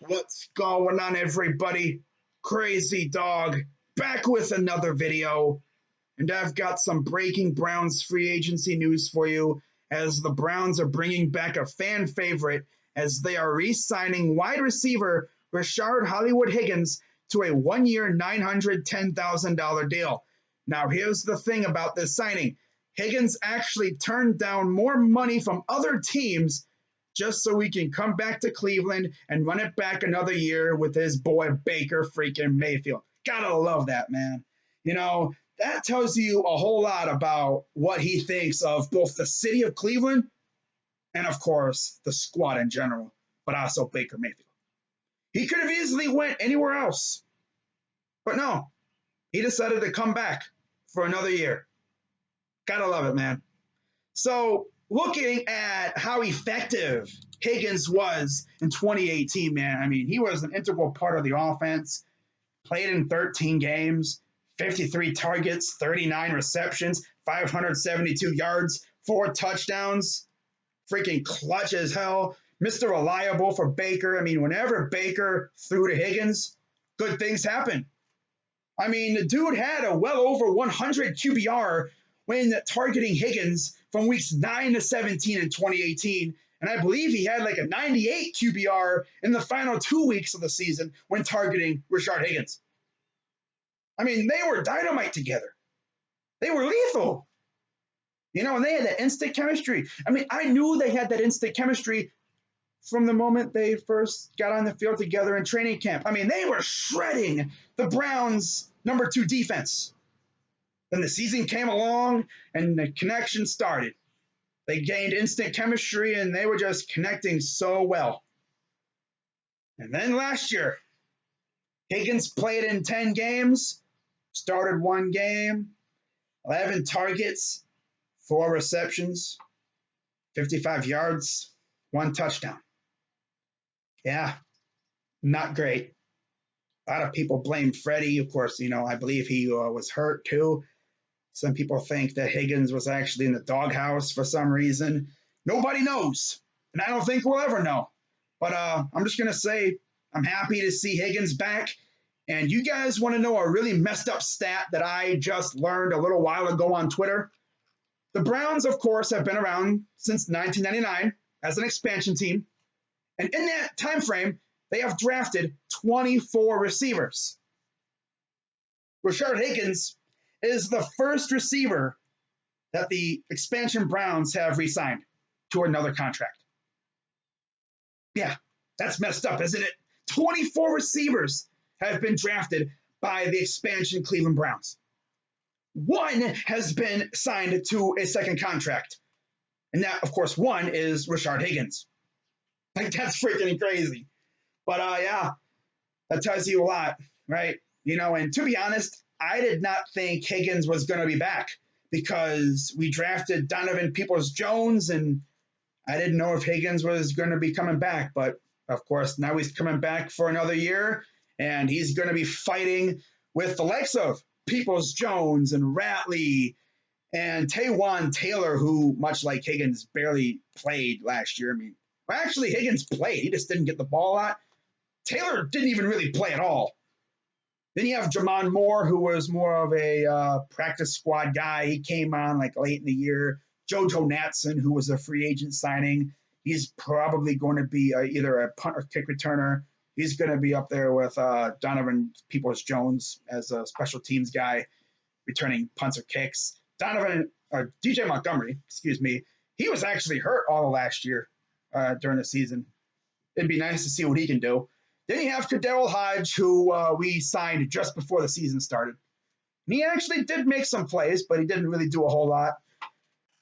What's going on, everybody? Crazy Dog back with another video, and I've got some breaking Browns free agency news for you as the Browns are bringing back a fan favorite as they are re-signing wide receiver Rashard Hollywood Higgins to a one-year $910,000 deal. Now, here's the thing about this signing. Higgins actually turned down more money from other teams just so he can come back to Cleveland and run it back another year with his boy Baker freaking Mayfield. Gotta love that, man. That tells you a whole lot about what he thinks of both the city of Cleveland and, of course, the squad in general, but also Baker Mayfield. He could have easily went anywhere else, but no, he decided to come back for another year. Gotta love it, man. So, looking at how effective Higgins was in 2018, man, I mean, he was an integral part of the offense, played in 13 games, 53 targets, 39 receptions, 572 yards, 4 touchdowns, freaking clutch as hell. Mr. Reliable for Baker. I mean, whenever Baker threw to Higgins, good things happen. I mean, the dude had a well over 100 QBR when targeting Higgins from weeks 9 to 17 in 2018. And I believe he had like a 98 QBR in the final 2 weeks of the season when targeting Rashard Higgins. I mean, they were dynamite together. They were lethal. And they had that instant chemistry. I mean, I knew they had that instant chemistry from the moment they first got on the field together in training camp. I mean, they were shredding the Browns' number 2 defense. Then the season came along and the connection started. They gained instant chemistry and they were just connecting so well. And then last year, Higgins played in 10 games, started 1 game, 11 targets, 4 receptions, 55 yards, 1 touchdown. Yeah, not great. A lot of people blame Freddie. Of course, I believe he was hurt too. Some people think that Higgins was actually in the doghouse for some reason. Nobody knows, and I don't think we'll ever know. But I'm just going to say I'm happy to see Higgins back. And you guys want to know a really messed up stat that I just learned a little while ago on Twitter? The Browns, of course, have been around since 1999 as an expansion team. And in that time frame, they have drafted 24 receivers. Rashard Higgins is the first receiver that the expansion Browns have re-signed to another contract. Yeah, that's messed up, isn't it? 24 receivers have been drafted by the expansion Cleveland Browns. 1 has been signed to a second contract. And that, of course, 1 is Rashard Higgins. Like, that's freaking crazy. But, yeah, that tells you a lot, right? And to be honest, I did not think Higgins was going to be back because we drafted Donovan Peoples-Jones, and I didn't know if Higgins was going to be coming back. But, of course, now he's coming back for another year, and he's going to be fighting with the likes of Peoples-Jones and Ratley and Taywan Taylor, who, much like Higgins, barely played last year. I mean, actually, Higgins played. He just didn't get the ball a lot. Taylor didn't even really play at all. Then you have Jamon Moore, who was more of a practice squad guy. He came on like late in the year. JoJo Natson, who was a free agent signing. He's probably going to be either a punt or kick returner. He's going to be up there with Donovan Peoples-Jones as a special teams guy, returning punts or kicks. DJ Montgomery, he was actually hurt all of last year during the season. It'd be nice to see what he can do. Then you have Kadell Hodge, who we signed just before the season started. And he actually did make some plays, but he didn't really do a whole lot.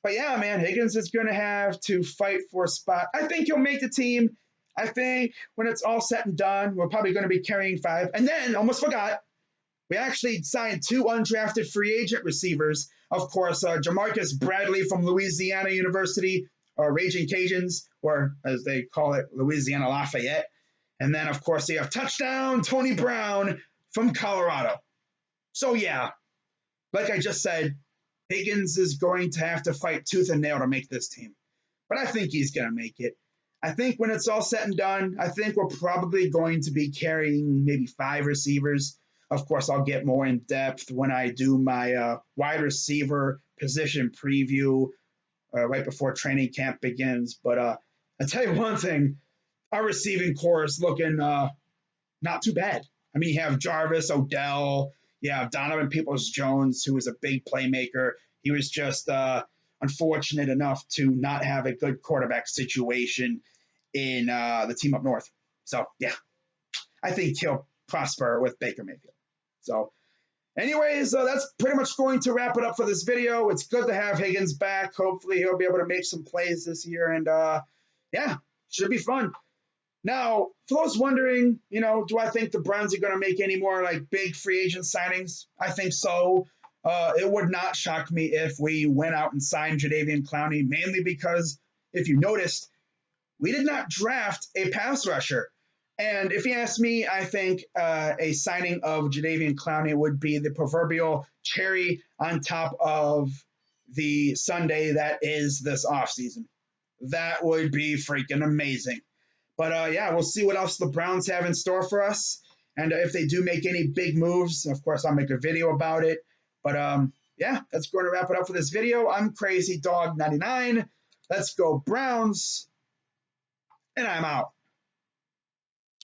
But yeah, man, Higgins is going to have to fight for a spot. I think he'll make the team. I think when it's all said and done, we're probably going to be carrying 5. And then, almost forgot, we actually signed 2 undrafted free agent receivers. Of course, Jamarcus Bradley from Louisiana University, or Raging Cajuns, or as they call it, Louisiana Lafayette. And then, of course, you have touchdown Tony Brown from Colorado. So, yeah, like I just said, Higgins is going to have to fight tooth and nail to make this team. But I think he's going to make it. I think when it's all said and done, I think we're probably going to be carrying maybe 5 receivers. Of course, I'll get more in depth when I do my wide receiver position preview right before training camp begins. But I'll tell you one thing, our receiving core is looking not too bad. I mean, you have Jarvis, Odell, you have Donovan Peoples-Jones, who is a big playmaker. He was just unfortunate enough to not have a good quarterback situation in the team up north. So, yeah, I think he'll prosper with Baker Mayfield. So, anyways, that's pretty much going to wrap it up for this video. It's good to have Higgins back. Hopefully, he'll be able to make some plays this year. And, yeah, should be fun. Now, for those wondering, do I think the Browns are going to make any more like big free agent signings? I think so. It would not shock me if we went out and signed Jadeveon Clowney, mainly because if you noticed, we did not draft a pass rusher. And if you ask me, I think a signing of Jadeveon Clowney would be the proverbial cherry on top of the sundae that is this offseason. That would be freaking amazing. But yeah, we'll see what else the Browns have in store for us. And if they do make any big moves, of course, I'll make a video about it. But yeah, that's going to wrap it up for this video. I'm Crazy Dog 99. Let's go Browns. And I'm out.